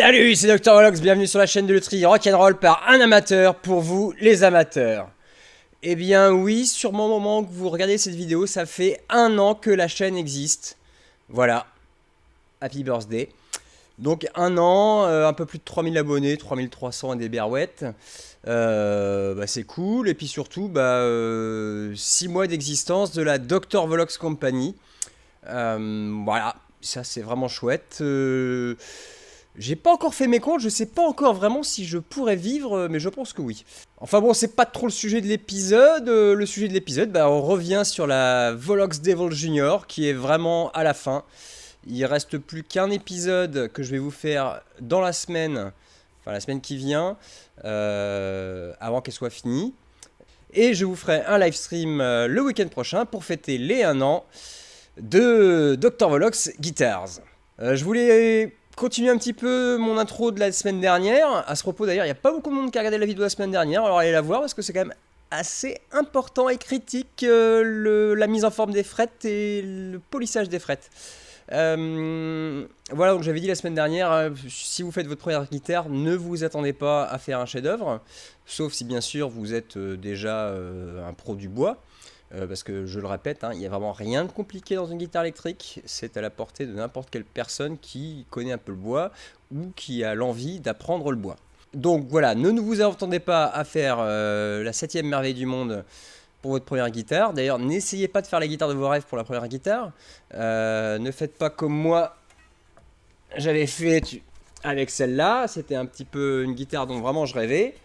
Salut, c'est Dr. Volox, bienvenue sur la chaîne de loterie Rock'n'Roll par un amateur pour vous, les amateurs. Eh bien oui, sûrement au moment que vous regardez cette vidéo, ça fait 1 an que la chaîne existe. Voilà, happy birthday. Donc 1 an, un peu plus de 3000 abonnés, 3300 et des berouettes. C'est cool, et puis surtout, 6 mois d'existence de la Dr. Volox Company. Voilà, ça c'est vraiment chouette. J'ai pas encore fait mes comptes, je sais pas encore vraiment si je pourrais vivre, mais je pense que oui. Enfin bon, c'est pas trop le sujet de l'épisode. Le sujet de l'épisode, on revient sur la Volox Devil Junior, qui est vraiment à la fin. Il reste plus qu'un épisode que je vais vous faire dans la semaine, enfin la semaine qui vient, avant qu'elle soit finie. Et je vous ferai un live stream le week-end prochain pour fêter les 1 an de Dr. Volox Guitars. Je voulais continuer un petit peu mon intro de la semaine dernière. À ce propos d'ailleurs, il n'y a pas beaucoup de monde qui a regardé la vidéo de la semaine dernière, alors allez la voir parce que c'est quand même assez important et critique, la mise en forme des frettes et le polissage des frettes. Voilà, donc j'avais dit la semaine dernière, si vous faites votre première guitare, ne vous attendez pas à faire un chef-d'œuvre, sauf si bien sûr vous êtes déjà un pro du bois. Parce que je le répète, il n'y a vraiment rien de compliqué dans une guitare électrique, c'est à la portée de n'importe quelle personne qui connaît un peu le bois ou qui a l'envie d'apprendre le bois. Donc voilà, ne vous attendez pas à faire la 7ème merveille du monde pour votre première guitare. D'ailleurs, n'essayez pas de faire la guitare de vos rêves pour la première guitare. Ne faites pas comme moi, j'avais fait avec celle-là, c'était un petit peu une guitare dont vraiment je rêvais.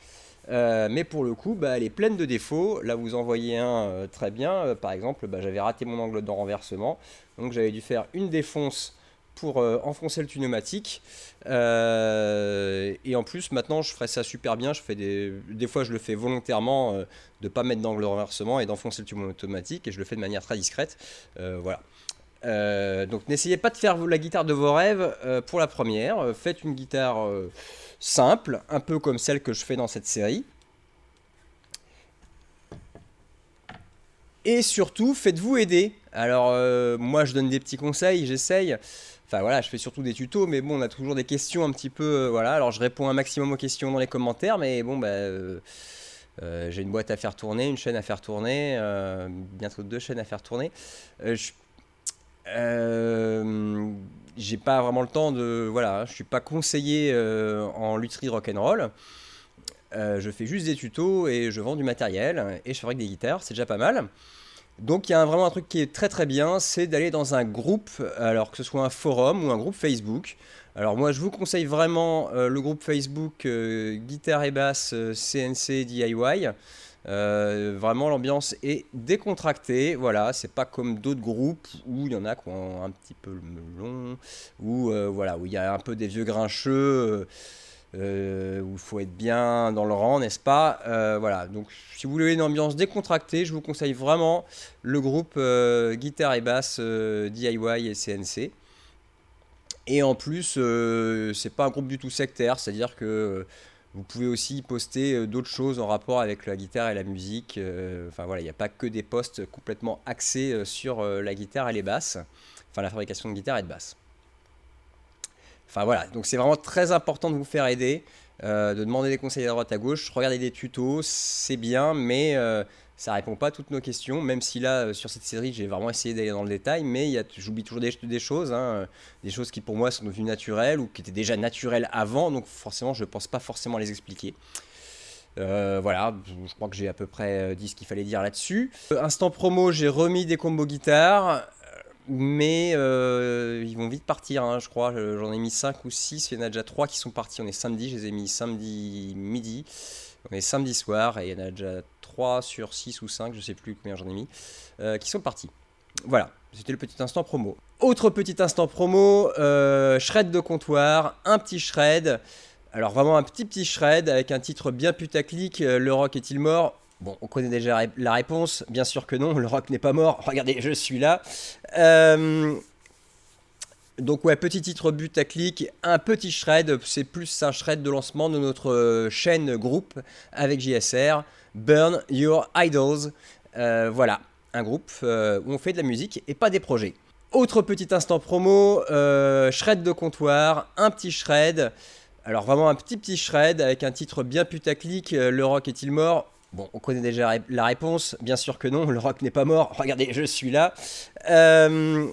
Mais pour le coup, elle est pleine de défauts. Là, vous en voyez un très bien. Par exemple, j'avais raté mon angle de renversement. Donc, j'avais dû faire une défonce pour enfoncer le pneumatique. Et en plus, maintenant, je ferais ça super bien. Je fais des fois, je le fais volontairement de ne pas mettre d'angle de renversement et d'enfoncer le tube automatique. Et je le fais de manière très discrète. Voilà. Donc n'essayez pas de faire la guitare de vos rêves pour la première. Faites une guitare simple, un peu comme celle que je fais dans cette série. Et surtout, faites-vous aider. Alors moi je donne des petits conseils, j'essaye. Enfin voilà, je fais surtout des tutos, mais bon, on a toujours des questions un petit peu. Voilà, alors je réponds un maximum aux questions dans les commentaires, mais bon, j'ai une boîte à faire tourner, une chaîne à faire tourner, bientôt 2 chaînes à faire tourner. J'ai pas vraiment le temps de. Voilà, je suis pas conseiller en lutherie rock'n'roll. Je fais juste des tutos et je vends du matériel et je fabrique des guitares, c'est déjà pas mal. Donc il y a vraiment un truc qui est très très bien, c'est d'aller dans un groupe, alors que ce soit un forum ou un groupe Facebook. Alors moi je vous conseille vraiment le groupe Facebook Guitare et Basse CNC DIY. Vraiment l'ambiance est décontractée, voilà, c'est pas comme d'autres groupes où il y en a qui ont un petit peu le melon, où voilà, où il y a un peu des vieux grincheux, où il faut être bien dans le rang, n'est-ce pas? Voilà, donc si vous voulez une ambiance décontractée, je vous conseille vraiment le groupe Guitare et Basse DIY et CNC. Et en plus, c'est pas un groupe du tout sectaire, c'est-à-dire que vous pouvez aussi poster d'autres choses en rapport avec la guitare et la musique. Enfin voilà, il n'y a pas que des posts complètement axés sur la guitare et les basses, enfin la fabrication de guitare et de basse. Enfin voilà, donc c'est vraiment très important de vous faire aider, de demander des conseils à droite à gauche, regarder des tutos, c'est bien, mais ça répond pas à toutes nos questions, même si là, sur cette série, j'ai vraiment essayé d'aller dans le détail, mais j'oublie toujours des choses, des choses qui pour moi sont devenues naturelles ou qui étaient déjà naturelles avant, donc forcément, je pense pas forcément à les expliquer. Voilà, je crois que j'ai à peu près dit ce qu'il fallait dire là-dessus. Instant promo, j'ai remis des combos guitares, mais ils vont vite partir, je crois. J'en ai mis 5 ou 6, il y en a déjà 3 qui sont partis. On est samedi, je les ai mis samedi midi. On est samedi soir et il y en a déjà 3 sur 6 ou 5, je sais plus combien j'en ai mis, qui sont partis. Voilà, c'était le petit instant promo. Autre petit instant promo, shred de comptoir, un petit shred. Alors vraiment un petit shred avec un titre bien putaclic, Le rock est-il mort? Bon, on connaît déjà la réponse, bien sûr que non, le rock n'est pas mort. Regardez, je suis là. Donc ouais, petit titre putaclic, un petit shred, c'est plus un shred de lancement de notre chaîne groupe avec JSR, Burn Your Idols. Voilà, un groupe où on fait de la musique et pas des projets. Autre petit instant promo, shred de comptoir, un petit shred. Alors vraiment un petit shred avec un titre bien putaclic, Le rock est-il mort? Bon, on connaît déjà la réponse, bien sûr que non, le rock n'est pas mort, regardez, je suis là. Euh,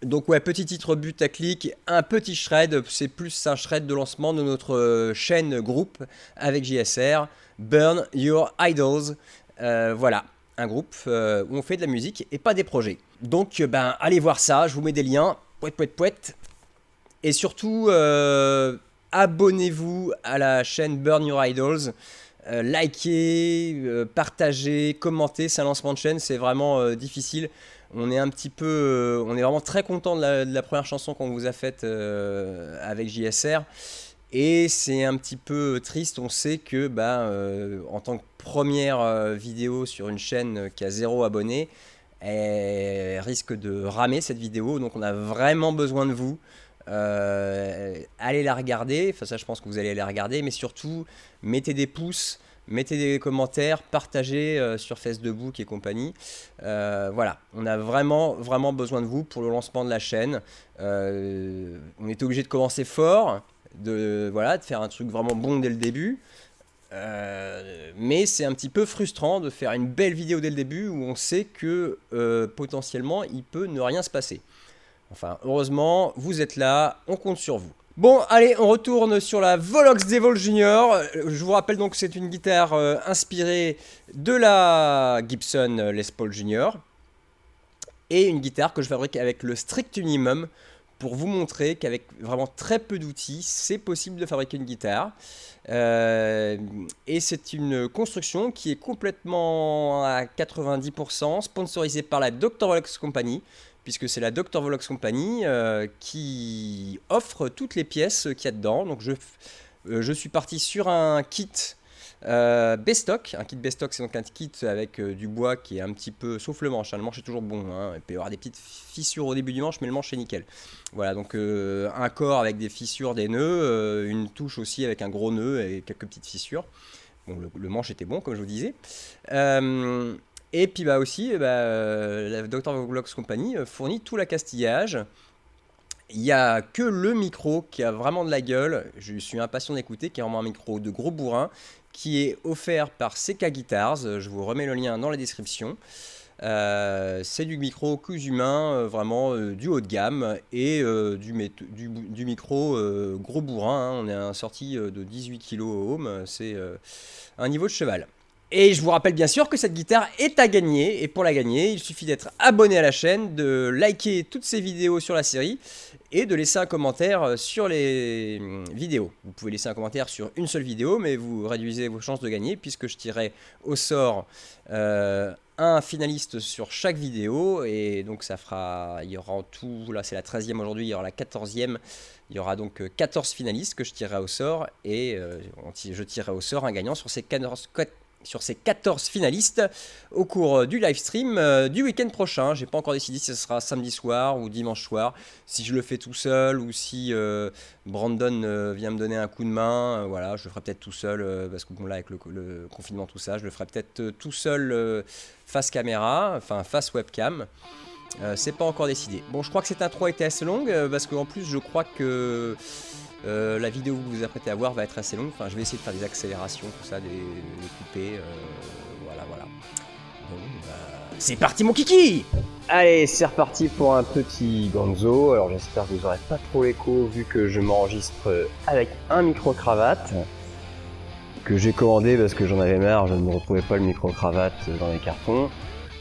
donc ouais, petit titre putaclic, un petit shred, c'est plus un shred de lancement de notre chaîne groupe avec JSR, Burn Your Idols. Voilà, un groupe où on fait de la musique et pas des projets. Donc ben allez voir ça, je vous mets des liens, pouet pouet pouet. Et surtout, abonnez-vous à la chaîne Burn Your Idols. Likez, partagez, commentez. C'est un lancement de chaîne, c'est vraiment difficile. On est un petit peu, on est vraiment très content de la première chanson qu'on vous a faite avec JSR. Et c'est un petit peu triste, on sait que bah, en tant que première vidéo sur une chaîne qui a 0 abonnés, elle risque de ramer cette vidéo. Donc on a vraiment besoin de vous. Allez la regarder, enfin ça je pense que vous allez la regarder, mais surtout mettez des pouces, mettez des commentaires, partagez sur Facebook et compagnie. Voilà, on a vraiment besoin de vous pour le lancement de la chaîne. On était obligé de commencer fort, voilà, de faire un truc vraiment bon dès le début. Mais c'est un petit peu frustrant de faire une belle vidéo dès le début où on sait que potentiellement il peut ne rien se passer. Enfin, heureusement, vous êtes là, on compte sur vous. Bon, allez, on retourne sur la Volox Devol Junior. Je vous rappelle donc que c'est une guitare inspirée de la Gibson Les Paul Junior. Et une guitare que je fabrique avec le strict minimum pour vous montrer qu'avec vraiment très peu d'outils, c'est possible de fabriquer une guitare. Et c'est une construction qui est complètement à 90% sponsorisée par la Dr. Volox Company, puisque c'est la Dr. Volox Company qui offre toutes les pièces qu'il y a dedans. Donc je suis parti sur un kit Bestock. Un kit Bestock, c'est donc un kit avec du bois qui est un petit peu, sauf le manche, hein, le manche est toujours bon, hein. Il peut y avoir des petites fissures au début du manche, mais le manche est nickel. Voilà, donc un corps avec des fissures, des nœuds, une touche aussi avec un gros nœud et quelques petites fissures. Bon, le manche était bon, comme je vous disais. Et puis bah aussi, la Dr. Volox Company fournit tout l'accastillage. Il n'y a que le micro qui a vraiment de la gueule. Je suis impatient d'écouter, qui est vraiment un micro de gros bourrin, qui est offert par CK Guitars. Je vous remets le lien dans la description. C'est du micro Cusumin, vraiment du haut de gamme, et du micro gros bourrin, hein. On est à une sortie de 18 kg au home, c'est un niveau de cheval. Et je vous rappelle bien sûr que cette guitare est à gagner, et pour la gagner, il suffit d'être abonné à la chaîne, de liker toutes ces vidéos sur la série, et de laisser un commentaire sur les vidéos. Vous pouvez laisser un commentaire sur une seule vidéo, mais vous réduisez vos chances de gagner, puisque je tirerai au sort un finaliste sur chaque vidéo, et donc ça fera, il y aura en tout, là c'est la 13e aujourd'hui, il y aura la 14e, il y aura donc 14 finalistes que je tirerai au sort, et je tirerai au sort un gagnant sur ces 14 finalistes au cours du live stream du week-end prochain. J'ai pas encore décidé si ce sera samedi soir ou dimanche soir, si je le fais tout seul ou si Brandon vient me donner un coup de main. Voilà, je le ferai peut-être tout seul parce que bon, là avec le confinement tout ça, je le ferai peut-être tout seul face caméra, enfin face webcam. C'est pas encore décidé. Bon, je crois que cette intro a été assez longue parce qu'en plus je crois que la vidéo que vous vous apprêtez à voir va être assez longue. Enfin, je vais essayer de faire des accélérations, tout ça, des coupés. Voilà. Bon, c'est parti, mon kiki! Allez, c'est reparti pour un petit Gonzo. Alors j'espère que vous n'aurez pas trop l'écho vu que je m'enregistre avec un micro-cravate que j'ai commandé parce que j'en avais marre, je ne retrouvais pas le micro-cravate dans les cartons.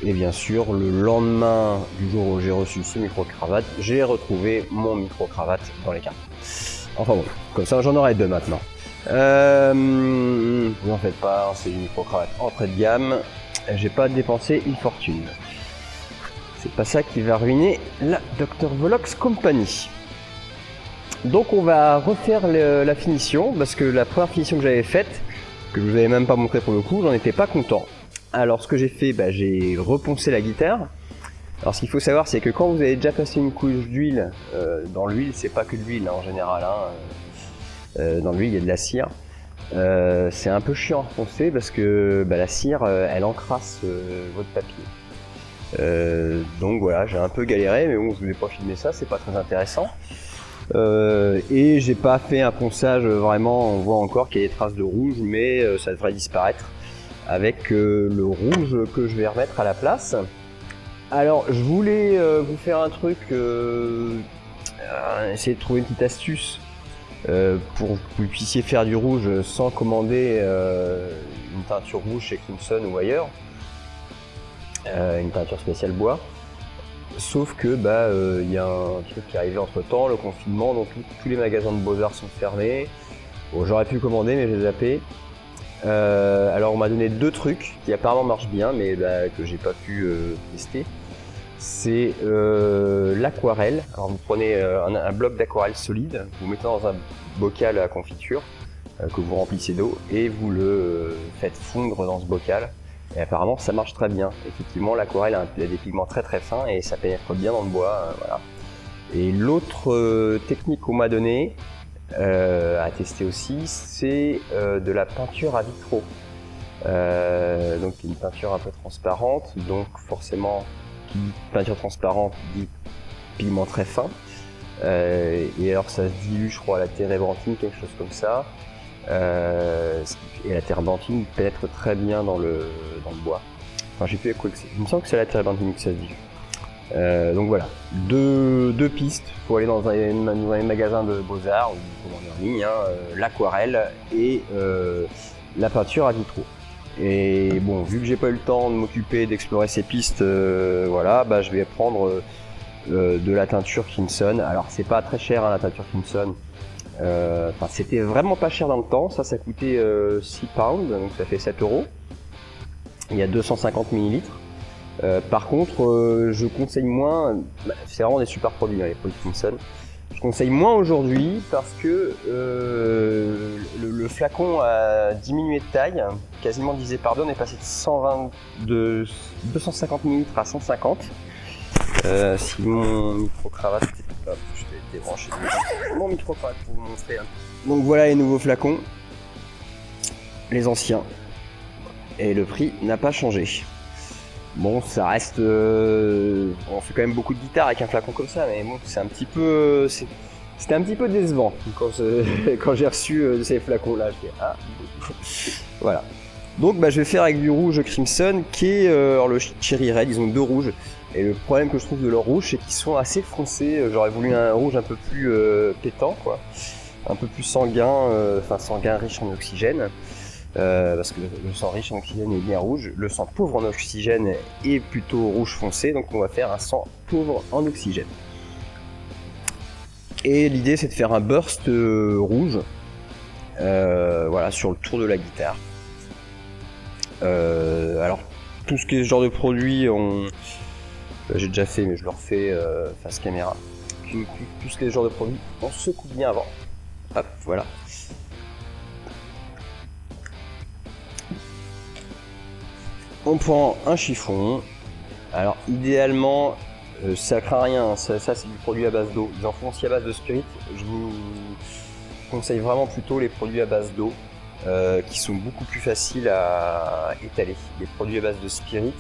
Et bien sûr, le lendemain du jour où j'ai reçu ce micro-cravate, j'ai retrouvé mon micro-cravate dans les cartons. Enfin bon, comme ça j'en aurai deux maintenant. Vous en faites pas, c'est une micro-cravate entrée de gamme. J'ai pas dépensé une fortune. C'est pas ça qui va ruiner la Dr. Volox Company. Donc on va refaire la finition, parce que la première finition que j'avais faite, que je vous avais même pas montré pour le coup, j'en étais pas content. Alors ce que j'ai fait, j'ai reponcé la guitare. Alors ce qu'il faut savoir, c'est que quand vous avez déjà passé une couche d'huile, dans l'huile, c'est pas que de l'huile hein, en général, hein, dans l'huile il y a de la cire. C'est un peu chiant à reponcer parce que la cire, elle encrasse votre papier. Donc voilà, j'ai un peu galéré, mais bon, je ne vais pas filmer ça, c'est pas très intéressant. Et j'ai pas fait un ponçage vraiment, on voit encore qu'il y a des traces de rouge, mais ça devrait disparaître avec le rouge que je vais remettre à la place. Alors je voulais vous faire un truc, essayer de trouver une petite astuce pour que vous puissiez faire du rouge sans commander une teinture rouge chez Crimson ou ailleurs, une teinture spéciale bois. Sauf que y a un truc qui est arrivé entre temps, le confinement, donc tous les magasins de Beaux-Arts sont fermés. Bon, j'aurais pu commander mais j'ai zappé. Alors on m'a donné 2 trucs qui apparemment marchent bien mais que j'ai pas pu tester. C'est l'aquarelle. Alors vous prenez un bloc d'aquarelle solide, vous mettez dans un bocal à confiture que vous remplissez d'eau et vous le faites fondre dans ce bocal. Et apparemment ça marche très bien. Effectivement l'aquarelle a des pigments très très fins et ça pénètre bien dans le bois. Voilà. Et l'autre technique qu'on m'a donnée à tester aussi, c'est de la peinture à vitraux. Donc une peinture un peu transparente, donc forcément peinture transparente dit pigment très fin. Et alors ça se dilue je crois à la térébenthine, quelque chose comme ça. Et la térébenthine pénètre très bien dans le bois. Enfin j'ai plus quoi que c'est. Il me semble que c'est la térébenthine que ça se dilue. Donc voilà, deux pistes. Il faut aller dans un magasin de Beaux-Arts ou commander en ligne, l'aquarelle et la peinture à vitraux. Et bon, vu que j'ai pas eu le temps de m'occuper d'explorer ces pistes, voilà, je vais prendre de la teinture Crimson. Alors c'est pas très cher la teinture Crimson. Enfin c'était vraiment pas cher dans le temps. Ça coûtait 6 pounds, donc ça fait 7 €. Il y a 250 ml. Par contre, je conseille moins. C'est vraiment des super produits les produits Crimson. Je conseille moins aujourd'hui parce que le flacon a diminué de taille, quasiment divisé par 2, on est passé de 250 ml à 150. Si mon micro-cravate était pas, je vais débrancher mon micro-cravate pour vous montrer. Donc voilà les nouveaux flacons, les anciens, et le prix n'a pas changé. Bon, ça reste. On fait quand même beaucoup de guitare avec un flacon comme ça, mais bon, c'est un petit peu. C'était un petit peu décevant quand j'ai reçu ces flacons-là. Je dis ah, voilà. Donc, je vais faire avec du rouge Crimson qui est le Cherry Red. Ils ont 2 rouges. Et le problème que je trouve de leurs rouges, c'est qu'ils sont assez foncés. J'aurais voulu un rouge un peu plus pétant, quoi. Un peu plus sanguin, sanguin riche en oxygène. Parce que le sang riche en oxygène est bien rouge, le sang pauvre en oxygène est plutôt rouge foncé, donc on va faire un sang pauvre en oxygène. Et l'idée c'est de faire un burst rouge, voilà, sur le tour de la guitare. Alors tout ce qui est ce genre de produit, j'ai déjà fait, mais je le refais face caméra. Tout ce qui est ce genre de produit, on secoue bien avant. Hop, voilà. On prend un chiffon. Alors idéalement, ça craint rien, ça c'est du produit à base d'eau. Ils en font aussi à base de spirit. Je vous conseille vraiment plutôt les produits à base d'eau qui sont beaucoup plus faciles à étaler. Les produits à base de spirit,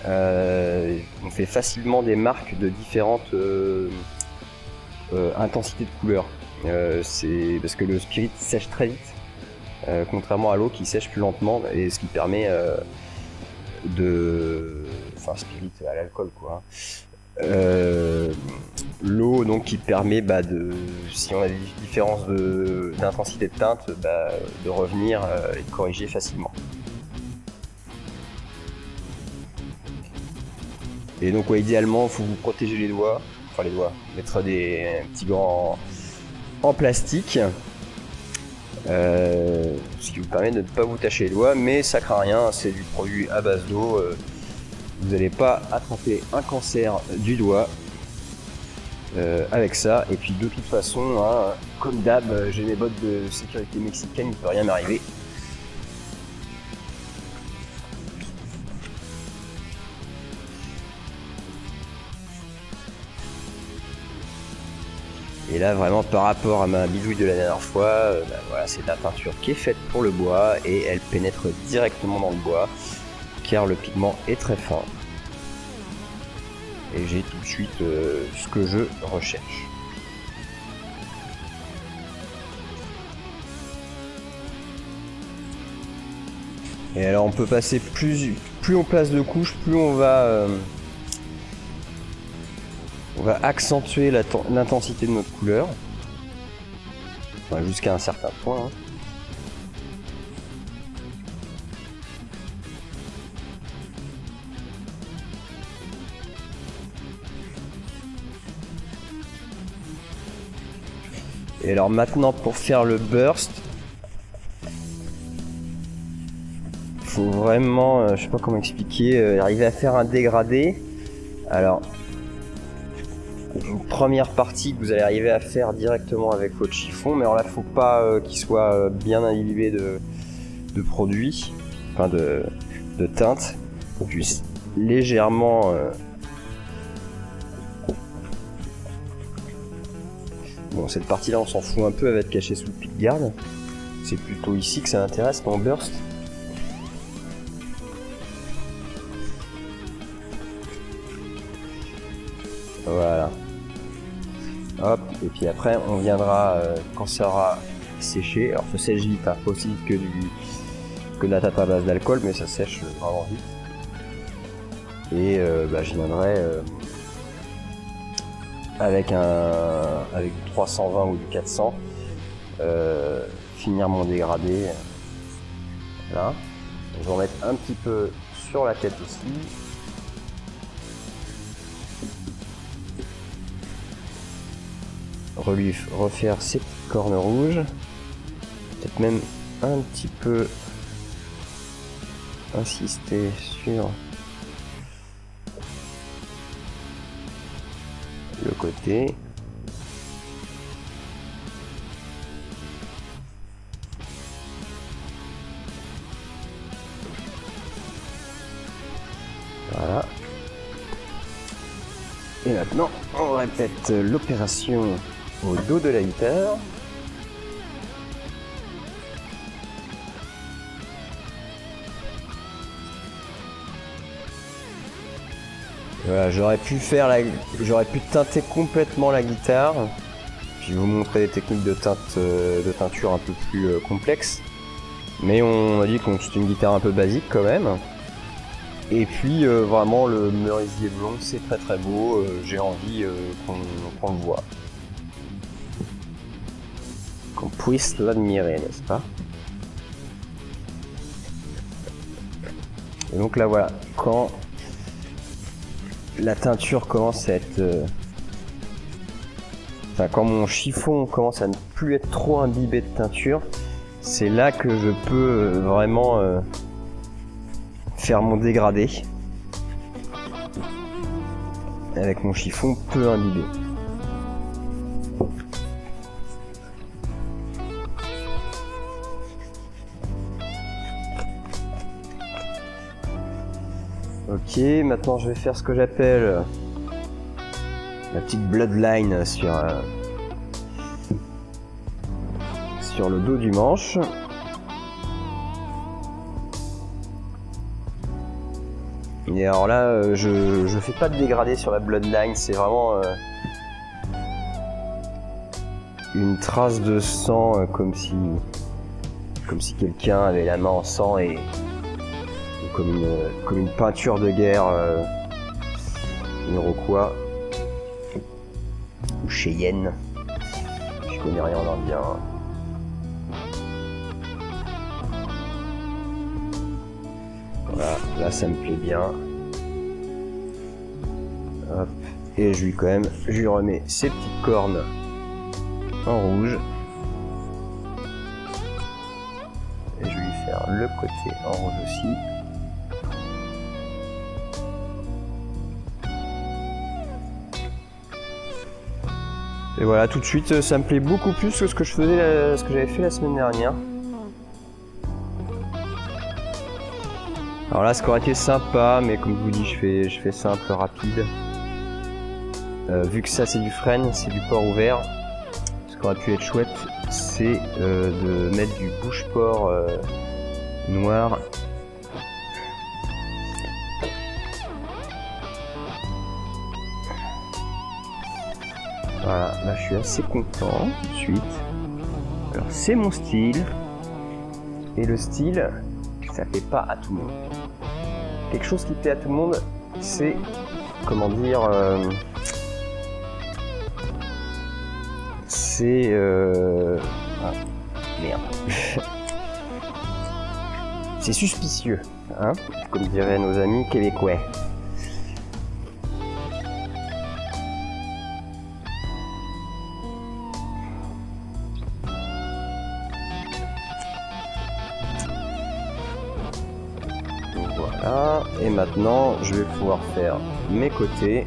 on fait facilement des marques de différentes intensités de couleurs. C'est parce que le spirit sèche très vite, contrairement à l'eau qui sèche plus lentement, et ce qui permet spirit à l'alcool quoi. L'eau donc qui permet si on a des différences d'intensité de teinte, de revenir et de corriger facilement. Et donc idéalement il faut vous protéger les doigts, mettre des petits gants en plastique. Ce qui vous permet de ne pas vous tacher les doigts, mais ça craint rien, c'est du produit à base d'eau, vous n'allez pas attraper un cancer du doigt avec ça. Et puis de toute façon, comme d'hab, j'ai mes bottes de sécurité mexicaine, il ne peut rien m'arriver. Et là vraiment par rapport à ma bidouille de la dernière fois, voilà, c'est de la peinture qui est faite pour le bois et elle pénètre directement dans le bois car le pigment est très fin. Et j'ai tout de suite ce que je recherche. Et alors on peut passer plus on place de couches, plus on va accentuer l'intensité de notre couleur. Enfin, jusqu'à un certain point. Hein. Et alors maintenant pour faire le burst, faut vraiment, je sais pas comment expliquer, arriver à faire un dégradé. Alors, une première partie que vous allez arriver à faire directement avec votre chiffon, mais alors là faut pas qu'il soit bien imbibé de produit, enfin de teinte, faut qu'il puisse légèrement bon, cette partie-là, on s'en fout un peu, elle va être cachée sous le pickguard. C'est plutôt ici que ça intéresse, mon burst. Voilà. Hop, et puis après, on viendra, quand ça aura séché, alors ça sèche vite, hein, pas aussi vite que de la tarte à base d'alcool, mais ça sèche vraiment vite. Et je viendrai... avec du 320 ou du 400 finir mon dégradé là. Je vais en mettre un petit peu sur la tête aussi. Refaire ces petites cornes rouges, peut-être même un petit peu insister sur le côté. Voilà. Et maintenant, on répète l'opération au dos de la guitare. Voilà, j'aurais pu teinter complètement la guitare, puis vous montrer des techniques de teinture un peu plus complexes. Mais on a dit que c'était une guitare un peu basique quand même. Et puis vraiment le merisier blond, c'est très très beau. J'ai envie qu'on le voit, qu'on puisse l'admirer, n'est-ce pas? Et donc là voilà, quand la teinture commence à être... quand mon chiffon commence à ne plus être trop imbibé de teinture, c'est là que je peux vraiment faire mon dégradé avec mon chiffon peu imbibé. Ok, maintenant je vais faire ce que j'appelle la petite bloodline sur le dos du manche. Et alors là, je fais pas de dégradé sur la bloodline, c'est vraiment une trace de sang, comme si quelqu'un avait la main en sang et comme une peinture de guerre iroquois ou Cheyenne. Je connais rien en indien. Voilà, là ça me plaît bien. Hop. Et je lui remets ses petites cornes en rouge. Et je vais lui faire le côté en rouge aussi. Et voilà, tout de suite, ça me plaît beaucoup plus que ce que j'avais fait la semaine dernière. Alors là, ce qui aurait été sympa, mais comme je vous dis, je fais simple, rapide. Vu que ça c'est du frêne, c'est du port ouvert, ce qui aurait pu être chouette, c'est de mettre du bouche-port noir. Voilà, là je suis assez content tout de suite. Alors c'est mon style. Et le style, ça plaît pas à tout le monde. Quelque chose qui plaît à tout le monde, c'est, comment dire, c'est... Ah, merde. C'est suspicieux, hein, comme diraient nos amis québécois. Voilà, et maintenant je vais pouvoir faire mes côtés.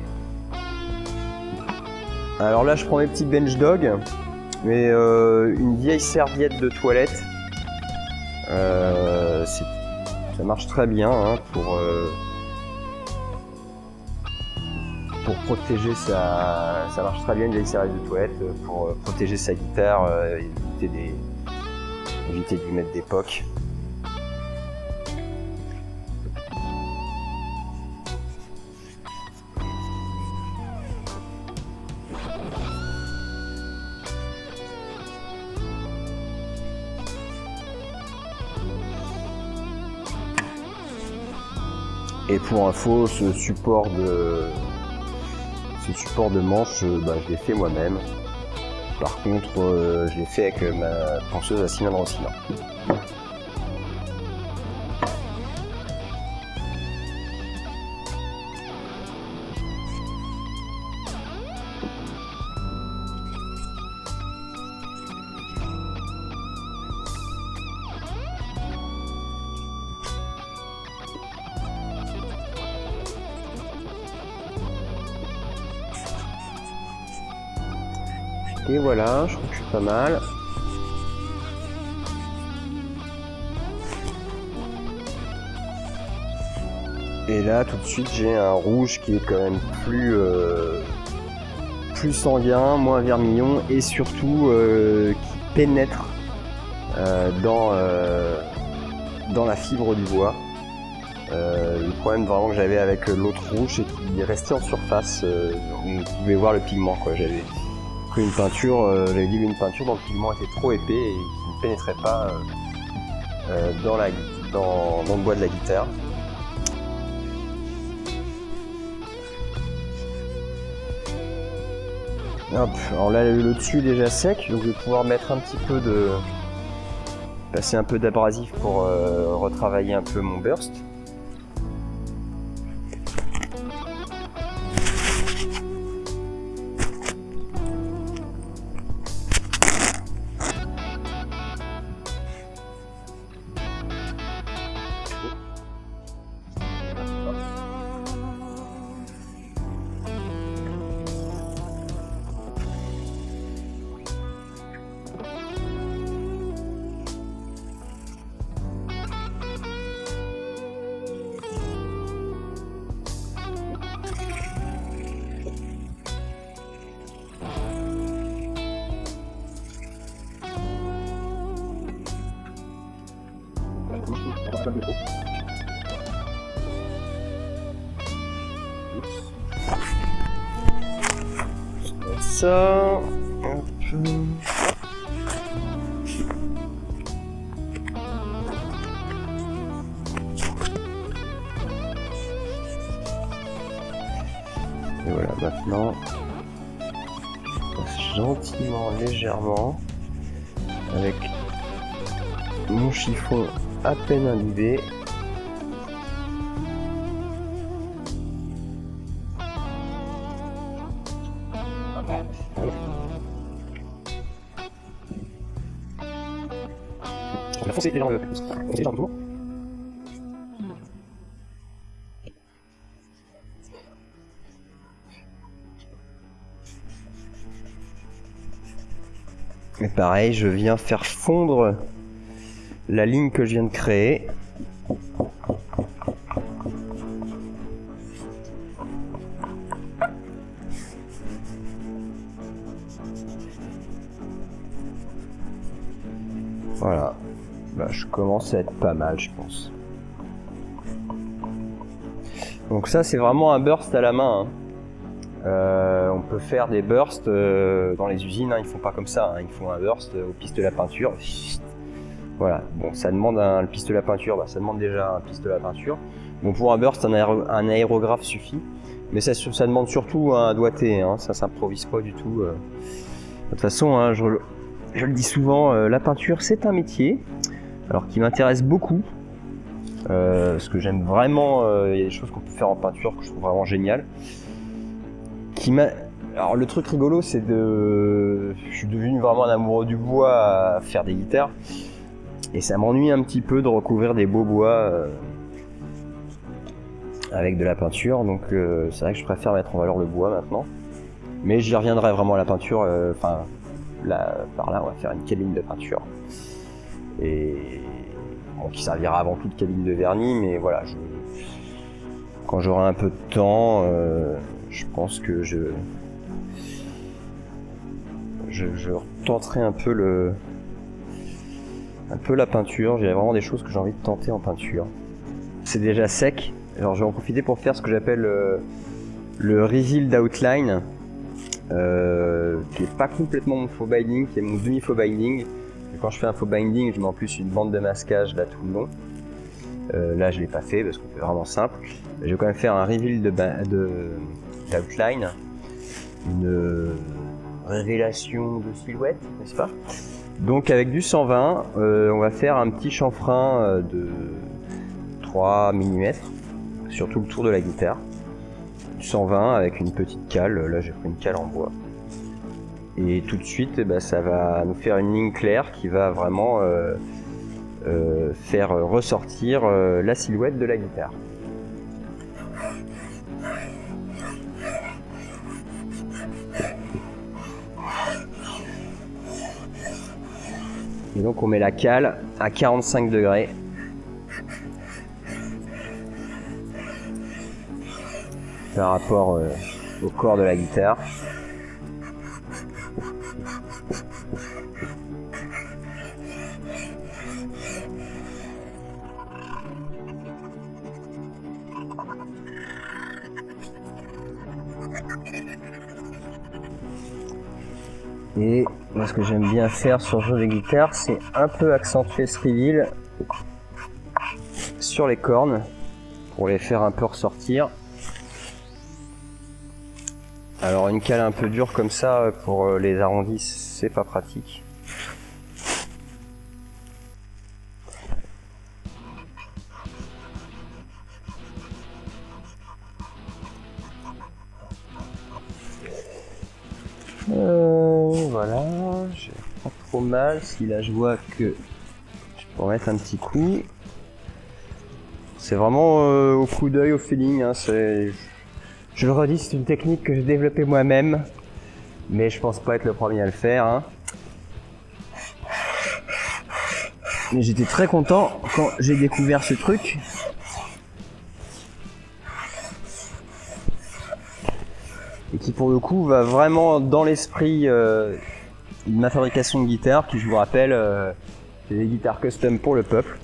Alors là je prends mes petits bench dogs, mais une vieille serviette de toilette, ça marche très bien hein, pour protéger ça marche très bien une vieille serviette de toilette pour protéger sa guitare, éviter de lui mettre des pocs. Et pour info, ce support de manche, je l'ai fait moi-même. Par contre, je l'ai fait avec ma ponceuse à cylindre en cylindre. Et voilà, je crois que je suis pas mal. Et là, tout de suite, j'ai un rouge qui est quand même plus sanguin, moins vermillon et surtout qui pénètre dans la fibre du bois. Le problème vraiment que j'avais avec l'autre rouge, c'est qu'il restait en surface. On pouvait voir le pigment, quoi. J'avais une peinture, j'avais dilué une peinture dont le pigment était trop épais et qui ne pénétrait pas dans le bois de la guitare. Hop, alors là le dessus est déjà sec, donc je vais pouvoir mettre un petit peu passer un peu d'abrasif pour retravailler un peu mon burst. Ça, un peu. Et voilà, maintenant, je passe gentiment, légèrement, avec mon chiffon à peine imbibé. On a foncé les jambes autour. Et pareil, je viens faire fondre la ligne que je viens de créer. Voilà, bah, je commence à être pas mal, je pense. Donc ça, c'est vraiment un burst à la main, hein. On peut faire des bursts dans les usines, hein, ils font pas comme ça, hein, ils font un burst aux pistes de la peinture. Voilà, bon, ça demande le pistolet à peinture, ça demande déjà un pistolet à peinture. Bon, pour un burst, un aérographe suffit, mais ça demande surtout un doigté, hein, ça s'improvise pas du tout. De toute façon, hein, je le dis souvent, la peinture c'est un métier, alors qui m'intéresse beaucoup, parce que j'aime vraiment, il y a des choses qu'on peut faire en peinture que je trouve vraiment géniales. Alors le truc rigolo, c'est je suis devenu vraiment un amoureux du bois à faire des guitares. Et ça m'ennuie un petit peu de recouvrir des beaux bois avec de la peinture, donc c'est vrai que je préfère mettre en valeur le bois maintenant. Mais j'y reviendrai vraiment à la peinture, par là on va faire une cabine de peinture. Et bon, qui servira avant tout de cabine de vernis, mais voilà, quand j'aurai un peu de temps, je pense que je tenterai un peu la peinture. J'ai vraiment des choses que j'ai envie de tenter en peinture. C'est déjà sec, alors je vais en profiter pour faire ce que j'appelle le reveal d'outline, qui est pas complètement mon faux binding, qui est mon demi faux binding. Et quand je fais un faux binding, je mets en plus une bande de masquage là tout le long. Là je l'ai pas fait parce qu'on fait vraiment simple. Je vais quand même faire un reveal d'outline, une révélation de silhouette, n'est-ce pas? Donc avec du 120, on va faire un petit chanfrein de 3 mm sur tout le tour de la guitare. Du 120 avec une petite cale, là j'ai pris une cale en bois. Et tout de suite, ça va nous faire une ligne claire qui va vraiment faire ressortir la silhouette de la guitare. Et donc on met la cale à 45 degrés. Par rapport au corps de la guitare. Et moi, ce que j'aime bien faire sur ce jeu de guitare, c'est un peu accentuer ce reveal sur les cornes pour les faire un peu ressortir. Alors une cale un peu dure comme ça pour les arrondis, c'est pas pratique. Voilà, j'ai pas trop mal. Si là je vois que je peux en mettre un petit coup. C'est vraiment au coup d'œil, au feeling. Hein, je le redis, c'est une technique que j'ai développée moi-même, mais je pense pas être le premier à le faire. Hein. Mais j'étais très content quand j'ai découvert ce truc. Et qui pour le coup va vraiment dans l'esprit de ma fabrication de guitare, qui je vous rappelle, c'est des guitares custom pour le peuple.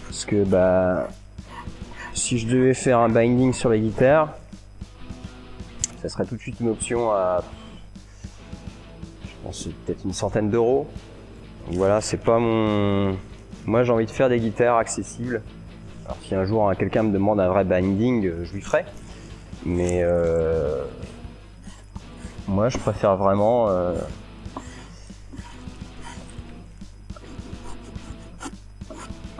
Parce que si je devais faire un binding sur les guitares, ça serait tout de suite une option à, je pense, peut-être une centaine d'euros. Donc voilà, c'est pas mon... Moi j'ai envie de faire des guitares accessibles. Alors si un jour quelqu'un me demande un vrai binding, je lui ferai. Mais moi je préfère vraiment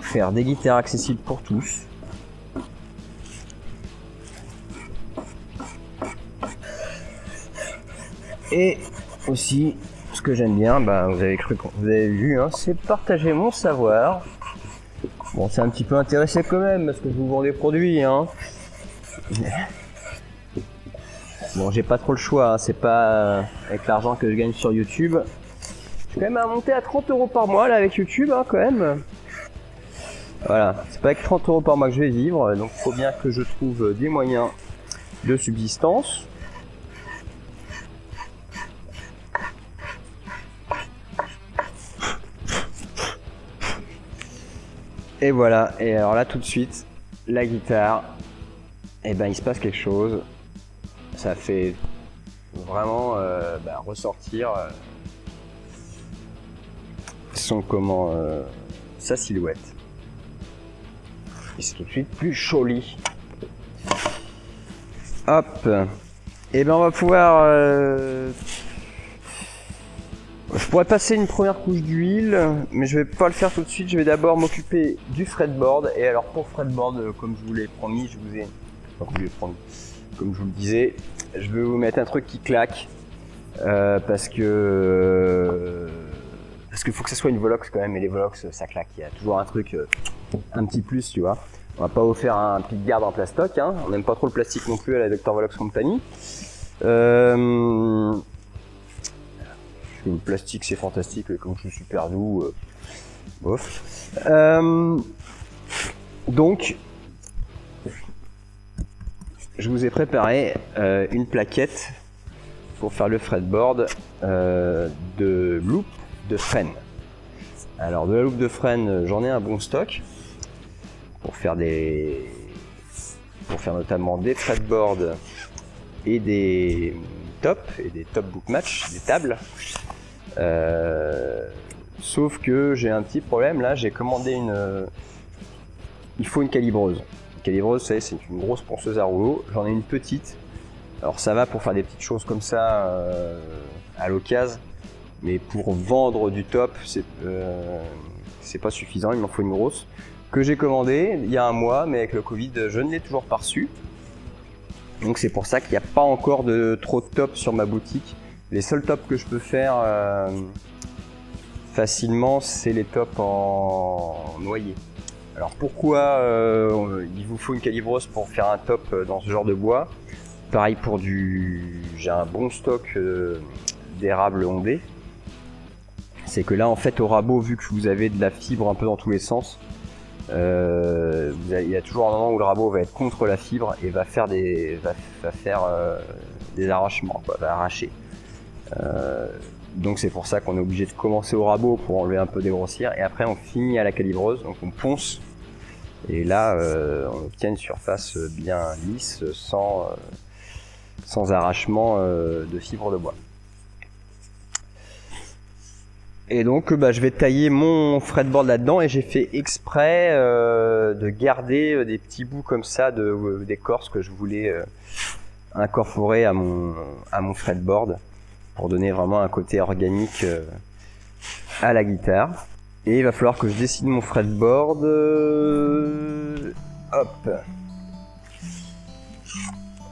faire des guitares accessibles pour tous. Et aussi, ce que j'aime bien, vous avez vu, hein, c'est partager mon savoir. Bon, c'est un petit peu intéressé quand même, parce que je vous vends des produits, hein. Bon, j'ai pas trop le choix, hein, c'est pas avec l'argent que je gagne sur YouTube. Je suis quand même à monter à 30 € par mois là avec YouTube, hein, quand même. Voilà, c'est pas avec 30 € par mois que je vais vivre, donc il faut bien que je trouve des moyens de subsistance. Et voilà, et alors là tout de suite, la guitare, il se passe quelque chose. Ça fait vraiment ressortir sa silhouette. Et c'est tout de suite plus joli. Hop. Et ben on va pouvoir... Je pourrais passer une première couche d'huile, mais je vais pas le faire tout de suite. Je vais d'abord m'occuper du fretboard. Et alors pour fretboard, comme je vous l'ai promis, comme je vous le disais, je vais vous mettre un truc qui claque. Parce que faut que ça soit une Volox quand même, et les Volox ça claque. Il y a toujours un truc, un petit plus, tu vois. On va pas vous faire un pic garde en plastoc, hein. On n'aime pas trop le plastique non plus à la Dr Volox Company. Le plastique c'est fantastique, comme je suis super doux, bof. Donc, je vous ai préparé une plaquette pour faire le fretboard de loupe de frêne. Alors de la loupe de frêne, j'en ai un bon stock pour faire notamment des fretboards et des top book match, des tables. Sauf que j'ai un petit problème là, j'ai commandé il faut une calibreuse. Une calibreuse, c'est une grosse ponceuse à rouleau. J'en ai une petite. Alors ça va pour faire des petites choses comme ça à l'occasion, mais pour vendre du top, c'est pas suffisant. Il m'en faut une grosse que j'ai commandée il y a un mois, mais avec le Covid, je ne l'ai toujours pas reçue. Donc c'est pour ça qu'il n'y a pas encore trop de tops sur ma boutique. Les seuls tops que je peux faire facilement, c'est les tops en noyer. Alors pourquoi il vous faut une calibreuse pour faire un top dans ce genre de bois? Pareil pour j'ai un bon stock d'érable ondé. C'est que là en fait au rabot, vu que vous avez de la fibre un peu dans tous les sens, il y a toujours un moment où le rabot va être contre la fibre et va faire des arrachements, quoi, va arracher. Donc c'est pour ça qu'on est obligé de commencer au rabot pour enlever un peu des grossières, et après on finit à la calibreuse, donc on ponce, et là on obtient une surface bien lisse sans arrachement de fibres de bois. Et donc je vais tailler mon fretboard là-dedans, et j'ai fait exprès de garder des petits bouts comme ça d'écorce que je voulais incorporer à mon fretboard pour donner vraiment un côté organique à la guitare. Et il va falloir que je dessine mon fretboard. Hop.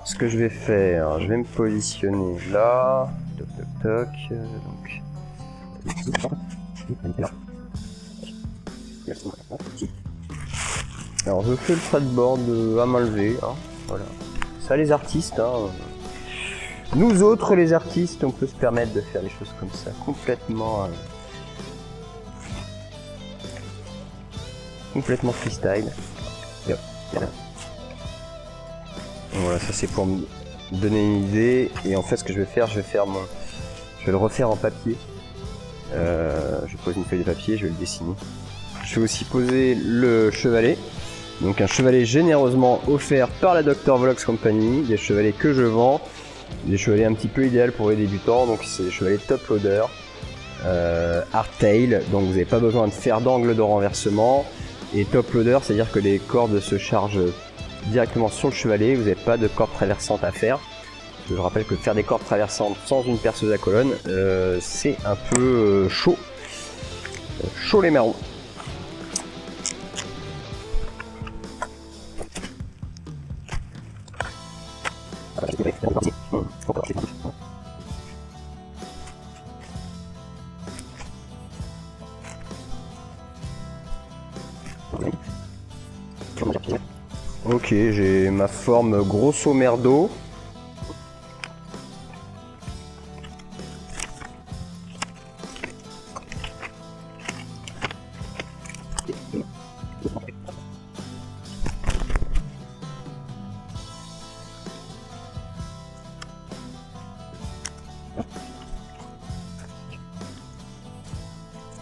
Ce que je vais faire, je vais me positionner là. Toc toc toc. Donc. Alors je fais le fretboard à main levée, hein, voilà. Ça les artistes, hein. Nous autres les artistes, on peut se permettre de faire des choses comme ça, complètement freestyle. Voilà, ça c'est pour me donner une idée. Et en fait ce que je vais faire, je vais le refaire en papier. Je pose une feuille de papier, je vais le dessiner. Je vais aussi poser le chevalet. Donc un chevalet généreusement offert par la Dr Volox Company, des chevalets que je vends, des chevalets un petit peu idéal pour les débutants. Donc c'est des chevalets top loader, hardtail, donc vous n'avez pas besoin de faire d'angle de renversement. Et top loader, c'est à dire que les cordes se chargent directement sur le chevalet, vous n'avez pas de cordes traversantes à faire. Je rappelle que faire des cordes traversantes sans une perceuse à colonne, c'est un peu chaud. Chaud les marrons. Ok, j'ai ma forme grosso merdo.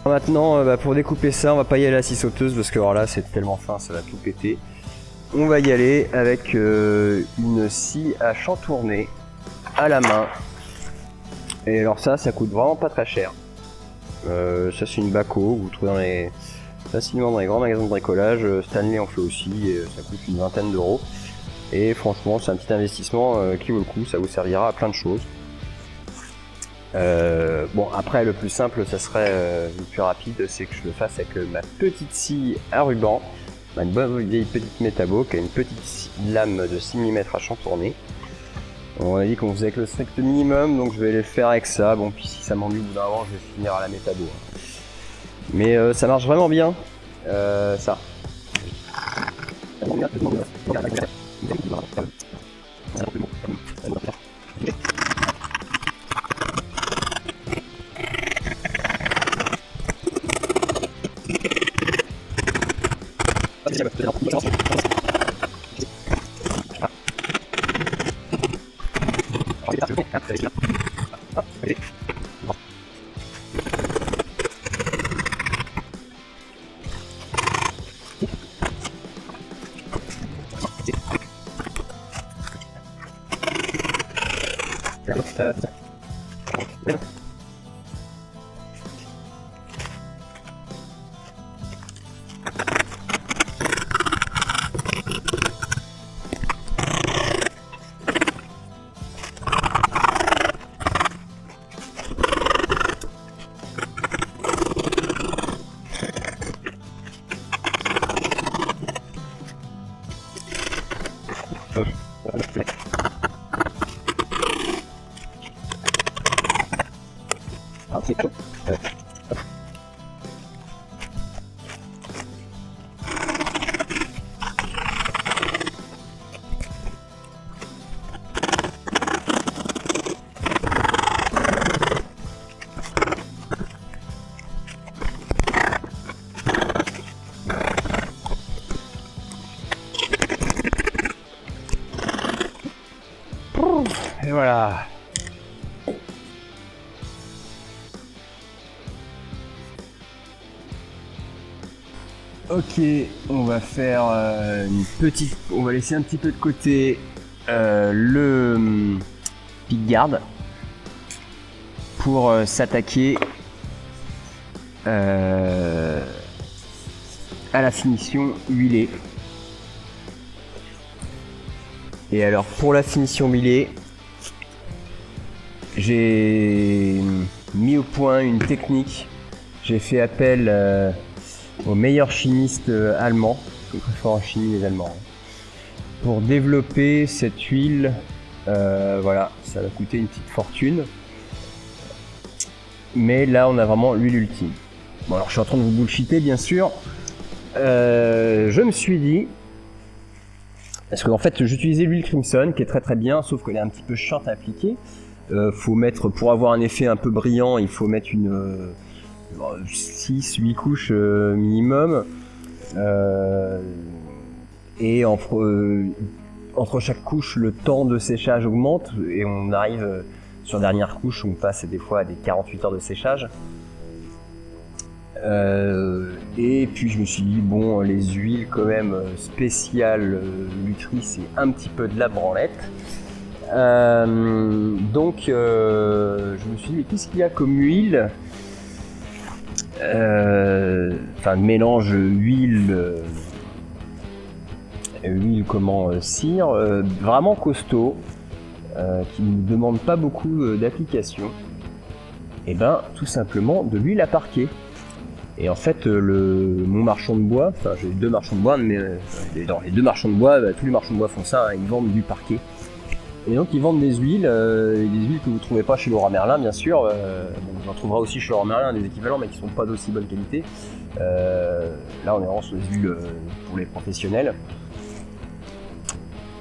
Maintenant, pour découper ça, on va pas y aller à la scie sauteuse parce que alors là c'est tellement fin, ça va tout péter. On va y aller avec une scie à chantourner à la main. Et alors ça coûte vraiment pas très cher. Ça c'est une Baco, vous trouvez facilement dans les grands magasins de bricolage. Stanley en fait aussi, et ça coûte une vingtaine d'euros. Et franchement c'est un petit investissement qui vaut le coup, ça vous servira à plein de choses. Bon après le plus simple, ça serait le plus rapide, c'est que je le fasse avec ma petite scie à ruban, une bonne vieille petite métabo qui a une petite lame de 6 mm à chantourner. On a dit qu'on faisait avec le strict minimum, donc je vais le faire avec ça. Bon, puis si ça m'ennuie au bout d'un moment, je vais finir à la métabo. Mais ça marche vraiment bien, ça. Et voilà. Ok, on va faire une petite. On va laisser un petit peu de côté le pickguard pour s'attaquer à la finition huilée. Et alors pour la finition huilée, j'ai mis au point une technique. J'ai fait appel aux meilleurs chimistes allemands, je préfère en chimie les Allemands, pour développer cette huile. Voilà, ça va coûter une petite fortune, mais là on a vraiment l'huile ultime. Bon alors je suis en train de vous bullshiter bien sûr. Je me suis dit, parce qu'en fait j'utilisais l'huile Crimson qui est très très bien, sauf qu'elle est un petit peu chiante à appliquer. Faut mettre, pour avoir un effet un peu brillant, il faut mettre une 6-8 couches minimum, et entre chaque couche le temps de séchage augmente et on arrive sur la dernière couche, on passe des fois à des 48 heures de séchage. Et puis je me suis dit bon, les huiles quand même spéciales Lutry, c'est un petit peu de la branlette. Donc je me suis dit mais qu'est-ce qu'il y a comme huile, mélange huile cire, vraiment costaud, qui ne demande pas beaucoup d'application. Et ben tout simplement de l'huile à parquet. Et en fait mon marchand de bois, j'ai 2 marchands de bois, mais dans les 2 marchands de bois, tous les marchands de bois font ça, hein, ils vendent du parquet. Et donc ils vendent des huiles que vous ne trouvez pas chez Leroy Merlin bien sûr. On en trouvera aussi chez Leroy Merlin des équivalents mais qui ne sont pas d'aussi bonne qualité. Là on est vraiment sur des huiles pour les professionnels.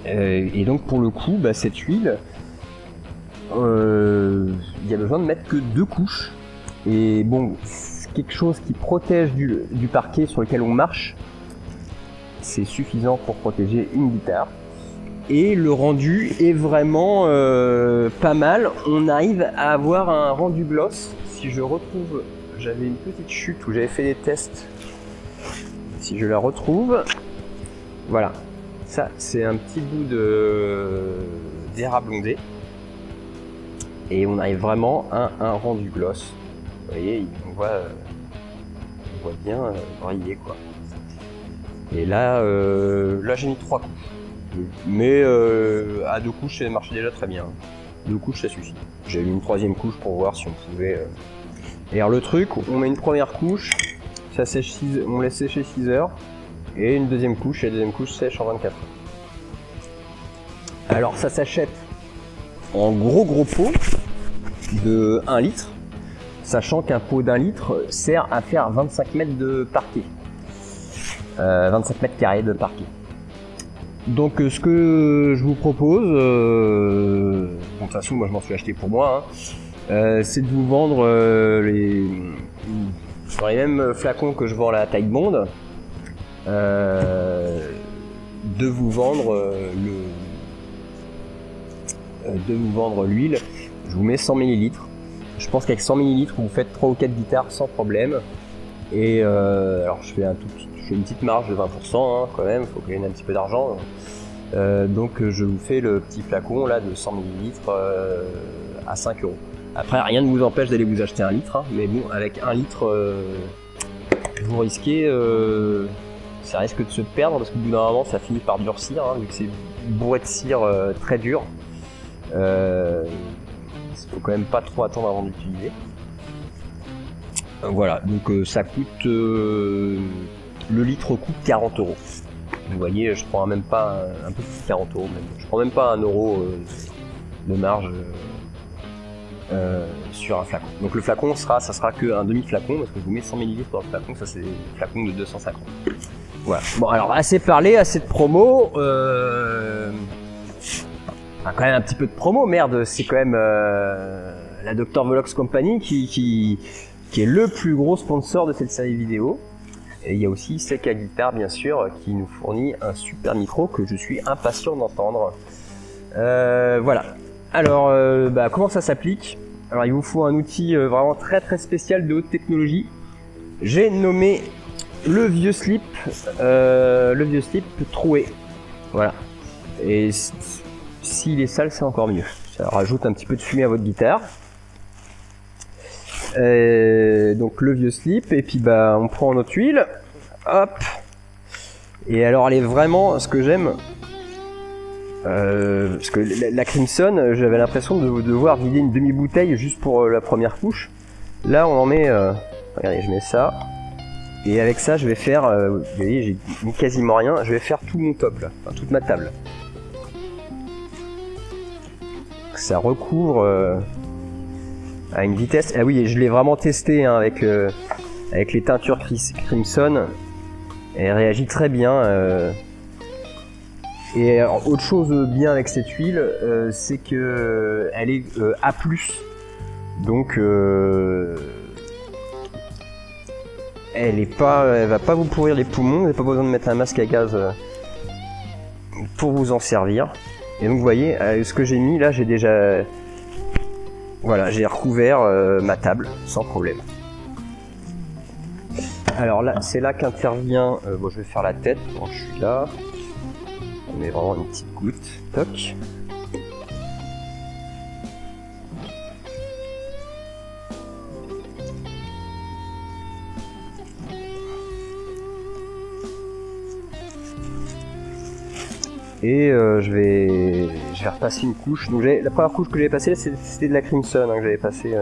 Et donc pour le coup, cette huile, il y a besoin de mettre que 2 couches. Et bon, c'est quelque chose qui protège du parquet sur lequel on marche. C'est suffisant pour protéger une guitare. Et le rendu est vraiment pas mal. On arrive à avoir un rendu gloss. Si je retrouve, j'avais une petite chute où j'avais fait des tests. Si je la retrouve, voilà. Ça, c'est un petit bout d'érable ondé. Et on arrive vraiment à un rendu gloss voyez, on voit bien briller quoi. Et là, j'ai mis 3 couches. Mais à 2 couches, ça marchait déjà très bien. 2 couches, ça suffit. J'ai mis une 3e couche pour voir si on pouvait... Et alors le truc, on met une première couche, ça sèche on laisse sécher 6 heures, et une 2e couche, et la 2e couche sèche en 24 heures. Alors ça s'achète en gros pot de 1 litre, sachant qu'un pot d'1 litre sert à faire 25 mètres de parquet. 25 mètres carrés de parquet. Donc ce que je vous propose, bon, de toute façon moi je m'en suis acheté pour moi, hein, c'est de vous vendre sur les mêmes flacons que je vends à la taille Bond, de vous vendre l'huile. Je vous mets 100 ml. Je pense qu'avec 100 ml vous faites 3 ou 4 guitares sans problème. Et alors je fais une petite marge de 20% hein, quand même, il faut que je gagne un petit peu d'argent. Donc je vous fais le petit flacon là de 100 ml à 5 €. Après rien ne vous empêche d'aller vous acheter 1 litre, hein, mais bon avec 1 litre vous risquez, ça risque de se perdre parce qu'au bout d'un moment ça finit par durcir, hein, vu que c'est bourré de cire très dur. Il faut quand même pas trop attendre avant d'utiliser. Voilà, donc ça coûte, le litre coûte 40 €. Vous voyez, je prends même pas un peu plus de 40 € même. Je prends même pas 1 € de marge sur un flacon. Donc le flacon ça sera qu'un demi-flacon parce que je vous mets 100 ml dans le flacon, ça c'est le flacon de 250. Voilà. Bon alors assez parlé, assez de promo. Quand même un petit peu de promo, merde, c'est quand même la Dr. Volox Company qui est le plus gros sponsor de cette série vidéo. Et il y a aussi Seca Guitar bien sûr qui nous fournit un super micro que je suis impatient d'entendre. Voilà. Alors comment ça s'applique? Alors il vous faut un outil vraiment très très spécial de haute technologie. J'ai nommé le vieux slip troué. Voilà. Et s'il est sale, c'est encore mieux. Ça rajoute un petit peu de fumée à votre guitare. Donc le vieux slip, et puis on prend notre huile. Hop. Et alors elle est vraiment ce que j'aime. Parce que la Crimson, j'avais l'impression de devoir vider une demi-bouteille juste pour la première couche. Là on en met, regardez, je mets ça. Et avec ça je vais faire, vous voyez j'ai mis quasiment rien, je vais faire tout mon top là, enfin, toute ma table. Ça recouvre à une vitesse, ah oui je l'ai vraiment testé hein, avec les teintures Crimson. Elle réagit très bien. Et alors, autre chose bien avec cette huile, c'est que elle est A+. Donc elle va pas vous pourrir les poumons, vous n'avez pas besoin de mettre un masque à gaz pour vous en servir. Et donc vous voyez, ce que j'ai mis là, j'ai déjà, voilà, j'ai recouvert ma table sans problème. Alors là, c'est là qu'intervient, bon, je vais faire la tête quand je suis là. On met vraiment une petite goutte, toc. Et je vais repasser une couche. Donc la première couche que j'avais passée, c'était de la Crimson hein, que j'avais passé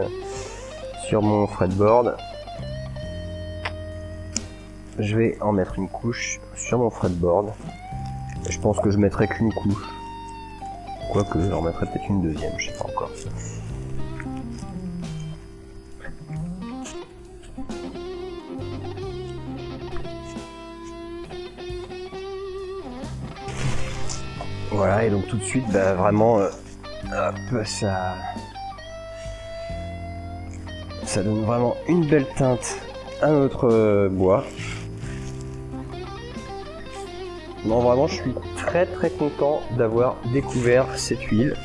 sur mon fretboard. Je vais en mettre une couche sur mon fretboard. Je pense que je mettrai qu'une couche. Quoique, j'en mettrai peut-être une deuxième, je sais pas encore. Voilà, et donc tout de suite, vraiment, hop, ça donne vraiment une belle teinte à notre bois. Non, vraiment, je suis très très content d'avoir découvert cette huile.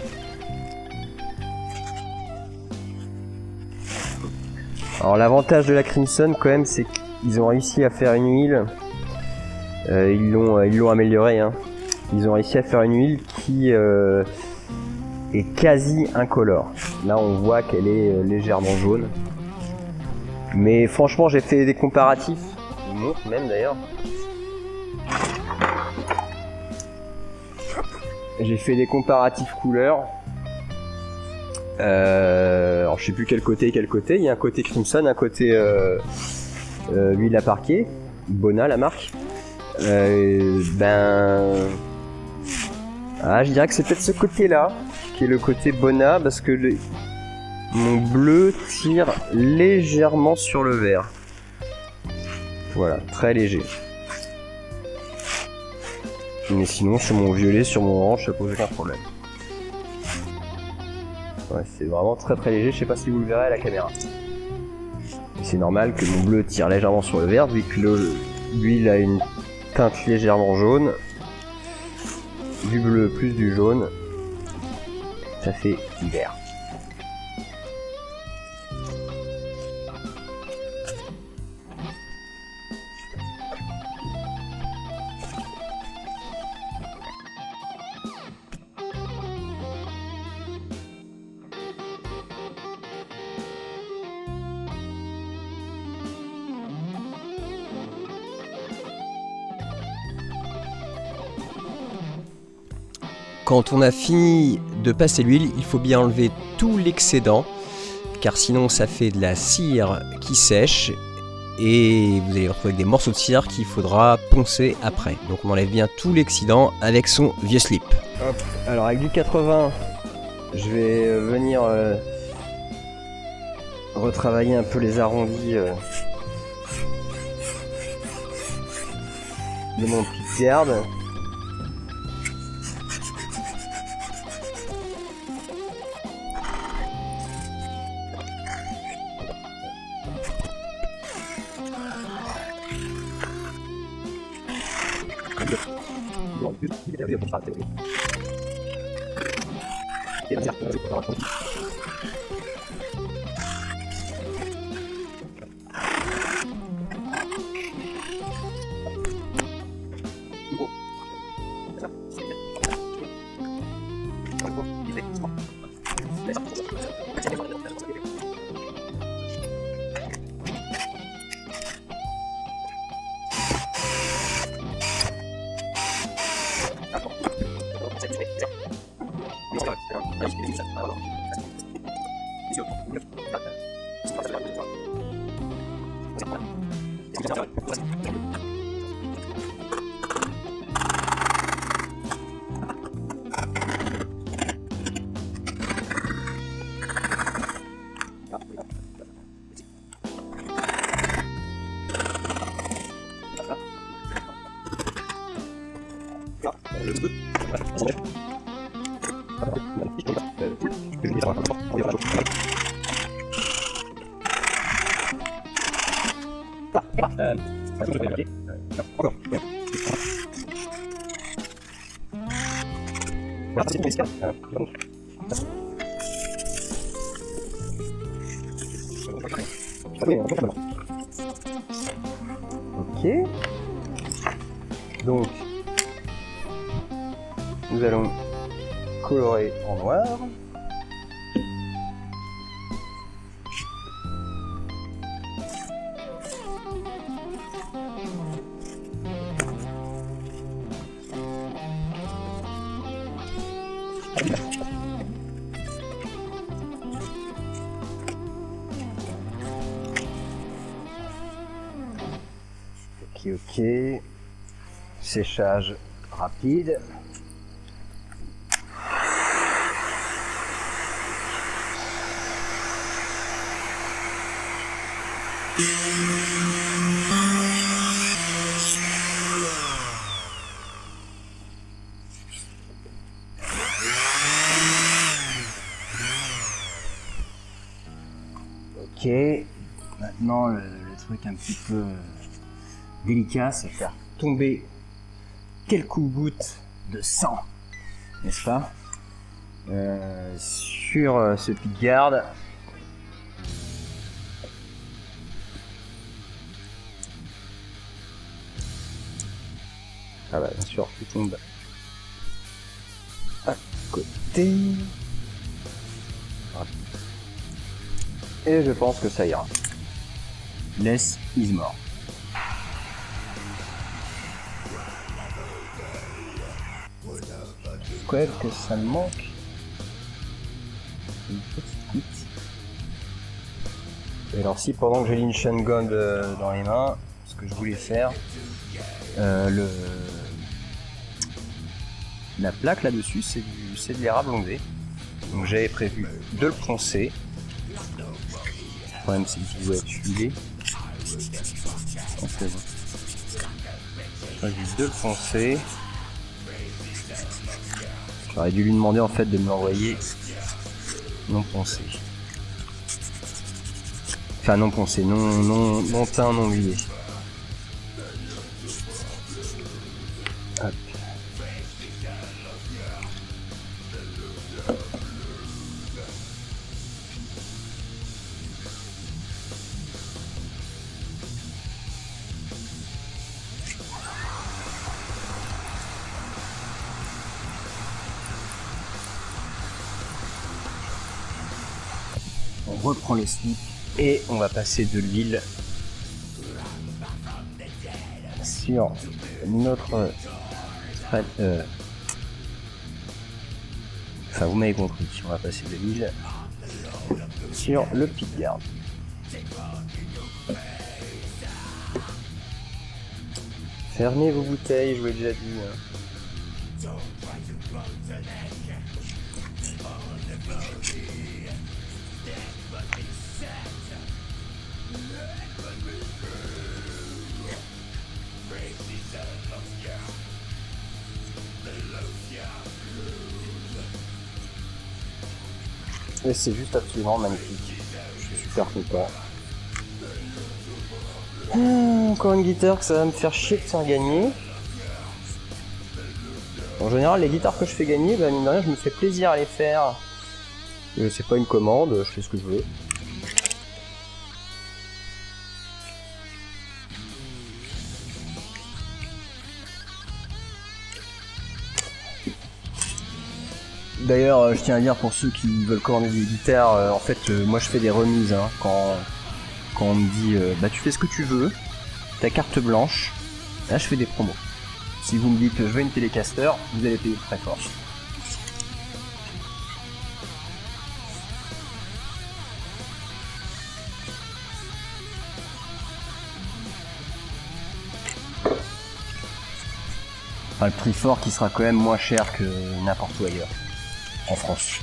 Alors l'avantage de la Crimson quand même, c'est qu'ils ont réussi à faire une huile. Ils l'ont améliorée. Hein. Ils ont réussi à faire une huile qui est quasi incolore. Là, on voit qu'elle est légèrement jaune. Mais franchement, j'ai fait des comparatifs. Je vous montre même d'ailleurs. J'ai fait des comparatifs couleurs. Alors je sais plus quel côté. Il y a un côté Crimson, un côté huile à parquet, Bona la marque. Je dirais que c'est peut-être ce côté-là qui est le côté Bona parce que mon bleu tire légèrement sur le vert. Voilà, très léger. Mais sinon sur mon violet, sur mon orange, ça pose aucun problème. Ouais, c'est vraiment très très léger, je sais pas si vous le verrez à la caméra. C'est normal que mon bleu tire légèrement sur le vert, vu que l'huile a une teinte légèrement jaune. Du bleu plus du jaune, ça fait du vert. Quand on a fini de passer l'huile, il faut bien enlever tout l'excédent, car sinon ça fait de la cire qui sèche et vous allez vous retrouver avec des morceaux de cire qu'il faudra poncer après. Donc on enlève bien tout l'excédent avec son vieux slip. Hop. Alors avec du 80, je vais venir retravailler un peu les arrondis de mon petit garde. Ok. Donc, nous allons colorer en noir. Ok, séchage rapide. Ok, maintenant le truc un petit peu délicat, c'est faire tomber quelques gouttes de sang, n'est-ce pas, sur ce pied-de-garde. Ah bah bien sûr, tout tombe à côté. Et je pense que ça ira. Less is more. Quoi que ça me manque? Une petite bite. Et alors si pendant que j'ai l'Inshan Gold dans les mains, ce que je voulais faire, la plaque là-dessus c'est de l'érable ondé. Donc j'avais prévu de le poncer. Le problème c'est qu'il doit être huilé. J'aurais dû de le poncer. J'aurais dû lui demander en fait de me l'envoyer non poncé. Enfin non poncé, non teint, non huilé. Hop. On reprend le slip et on va passer de l'huile sur notre enfin vous m'avez compris, on va passer de l'huile sur le pickguard. Fermez vos bouteilles, je vous l'ai déjà dit. Et c'est juste absolument magnifique. Je suis super content. Encore une guitare que ça va me faire chier de faire gagner. En général, les guitares que je fais gagner, mine de rien, je me fais plaisir à les faire. C'est pas une commande, je fais ce que je veux. D'ailleurs, je tiens à dire pour ceux qui veulent commander des guitares, en fait, moi je fais des remises quand on me dit tu fais ce que tu veux, ta carte blanche, là je fais des promos. Si vous me dites je veux une Telecaster, vous allez payer très fort. Enfin, le prix fort qui sera quand même moins cher que n'importe où ailleurs en France.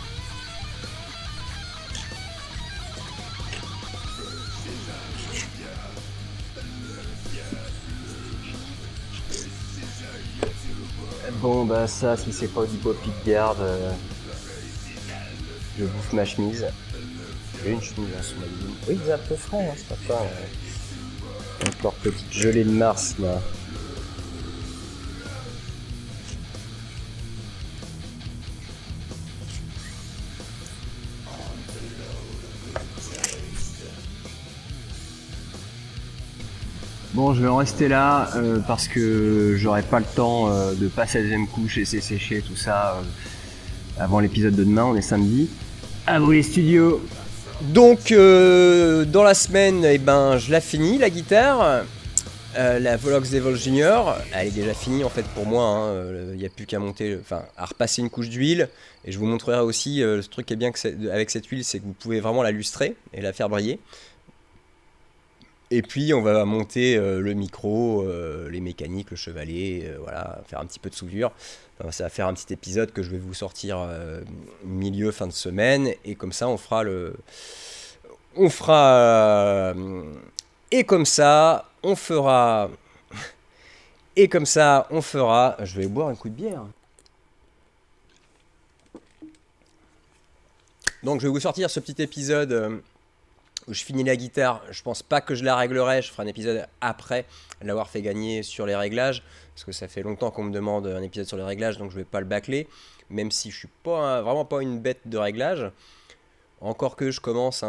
Bon ça si c'est pas du beau pickguard, je bouffe ma chemise. J'ai une chemise sous ma ligne. Oui c'est un peu frais, c'est pas encore petite gelée de mars là. Bon, je vais en rester là parce que j'aurai pas le temps de passer la deuxième couche, laisser sécher tout ça avant l'épisode de demain, on est samedi. À vous les studios. Donc dans la semaine, je la finis la guitare. La Volox Evolve Junior, elle est déjà finie en fait pour moi. Il n'y a plus qu'à monter, à repasser une couche d'huile. Et je vous montrerai aussi ce truc qui est bien avec cette huile, c'est que vous pouvez vraiment la lustrer et la faire briller. Et puis on va monter le micro, les mécaniques, le chevalet, faire un petit peu de soudure. Ça va faire un petit épisode que je vais vous sortir milieu fin de semaine, et comme ça on fera et comme ça on fera je vais boire un coup de bière. Donc je vais vous sortir ce petit épisode où je finis la guitare. Je pense pas que je la réglerai, je ferai un épisode après l'avoir fait gagner sur les réglages, parce que ça fait longtemps qu'on me demande un épisode sur les réglages, donc je vais pas le bâcler, même si je suis vraiment pas une bête de réglage, encore que je commence,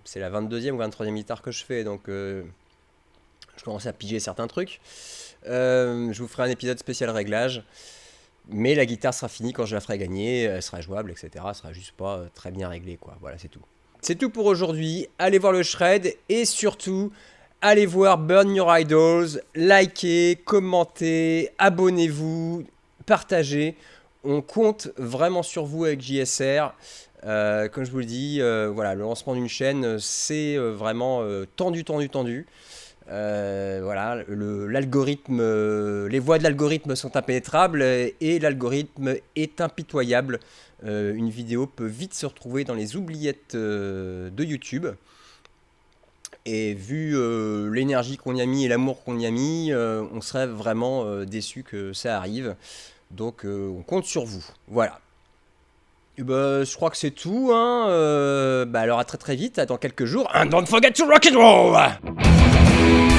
c'est la 22e ou 23e guitare que je fais, donc je commence à piger certains trucs. Je vous ferai un épisode spécial réglage, mais la guitare sera finie quand je la ferai gagner, elle sera jouable, etc. Elle sera juste pas très bien réglée, quoi. Voilà, c'est tout. C'est tout pour aujourd'hui. Allez voir le shred et surtout, allez voir Burn Your Idols. Likez, commentez, abonnez-vous, partagez. On compte vraiment sur vous avec JSR. Comme je vous le dis, voilà, le lancement d'une chaîne, c'est vraiment tendu. Voilà, l'algorithme, les voies de l'algorithme sont impénétrables et l'algorithme est impitoyable. Une vidéo peut vite se retrouver dans les oubliettes de YouTube. Et vu l'énergie qu'on y a mis et l'amour qu'on y a mis, on serait vraiment déçu que ça arrive. Donc on compte sur vous. Voilà. Et bah, je crois que c'est tout. Hein. Alors à très vite, dans quelques jours. And don't forget to rock and roll!